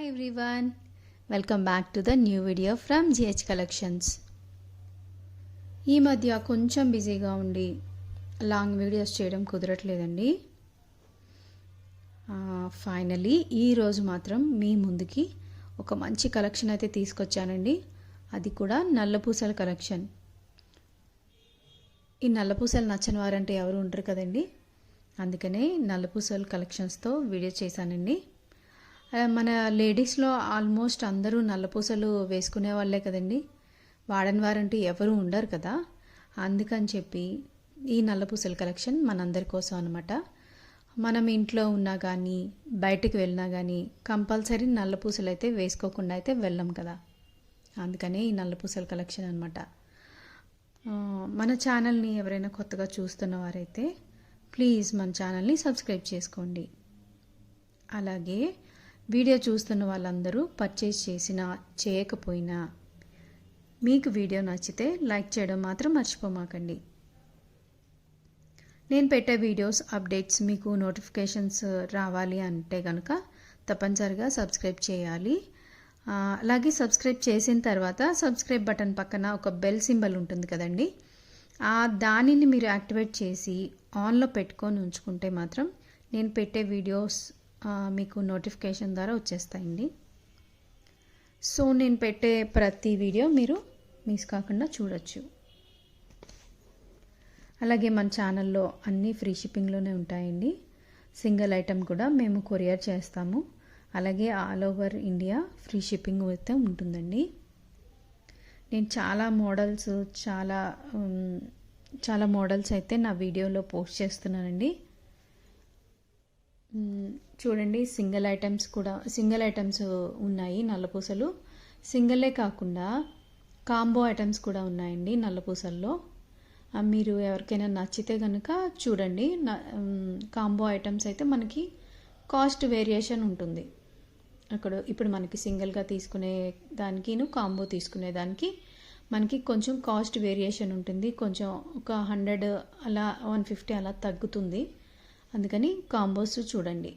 everyone, welcome back to the new video from GH Collections. ఈ మధ్య కొంచెం బిజీగా ఉండి లాంగ్ వీడియోస్ చేయడం కుదరట్లేదండి. ఫైనలీ ఈరోజు మాత్రం మీ ముందుకి ఒక మంచి కలెక్షన్ అయితే తీసుకొచ్చానండి. అది కూడా నల్లపూసల కలెక్షన్. ఈ నల్లపూసలు నచ్చని వారంటే ఎవరు ఉండరు కదండి. అందుకనే నల్లపూసల కలెక్షన్స్తో వీడియో చేశానండి. మన లేడీస్లో ఆల్మోస్ట్ అందరూ నల్లపూసలు వేసుకునే వాళ్ళే కదండి. వాడని వారంటే ఎవరు ఉండరు కదా. అందుకని చెప్పి ఈ నల్లపూసల కలెక్షన్ మనందరి కోసం అనమాట. మనం ఇంట్లో ఉన్నా కానీ బయటికి వెళ్ళినా కానీ కంపల్సరీ నల్లపూసలు అయితే వేసుకోకుండా అయితే వెళ్ళం కదా. అందుకనే ఈ నల్లపూసల కలెక్షన్ అనమాట. మన ఛానల్ని ఎవరైనా కొత్తగా చూస్తున్న వారైతే ప్లీజ్ మన ఛానల్ని సబ్స్క్రైబ్ చేసుకోండి. అలాగే వీడియో చూస్తున్న వాళ్ళందరూ పర్చేస్ చేసినా చేయకపోయినా మీకు వీడియో నచ్చితే లైక్ చేయడం మాత్రం మర్చిపోమాకండి. నేను పెట్టే వీడియోస్ అప్డేట్స్ మీకు నోటిఫికేషన్స్ రావాలి అంటే కనుక తప్పనిసరిగా సబ్స్క్రైబ్ చేయాలి. అలాగే సబ్స్క్రైబ్ చేసిన తర్వాత సబ్స్క్రైబ్ బటన్ పక్కన ఒక బెల్ సింబల్ ఉంటుంది కదండి. దానిని మీరు యాక్టివేట్ చేసి ఆన్లో పెట్టుకొని ఉంచుకుంటే మాత్రం నేను పెట్టే వీడియోస్ మీకు నోటిఫికేషన్ ద్వారా వచ్చేస్తాయండి. సో నేను పెట్టే ప్రతి వీడియో మీరు మిస్ కాకుండా చూడొచ్చు. అలాగే మన ఛానల్లో అన్నీ ఫ్రీ షిప్పింగ్లోనే ఉంటాయండి. సింగిల్ ఐటెం కూడా మేము కొరియర్ చేస్తాము. అలాగే all over India free shipping అయితే ఉంటుందండి. నేను చాలా మోడల్స్ అయితే నా వీడియోలో పోస్ట్ చేస్తున్నానండి. చూడండి, సింగిల్ ఐటమ్స్ ఉన్నాయి నల్లపూసలు. సింగిలే కాకుండా కాంబో ఐటమ్స్ కూడా ఉన్నాయండి నల్లపూసల్లో. మీరు ఎవరికైనా నచ్చితే కనుక చూడండి. కాంబో ఐటమ్స్ అయితే మనకి కాస్ట్ వేరియేషన్ ఉంటుంది. ఇప్పుడు మనకి సింగిల్గా తీసుకునే దానికి కాంబో తీసుకునే దానికి మనకి కొంచెం కాస్ట్ వేరియేషన్ ఉంటుంది. కొంచెం ఒక 100 అలా 150 అలా తగ్గుతుంది. అందుకని కాంబోస్ చూడండి.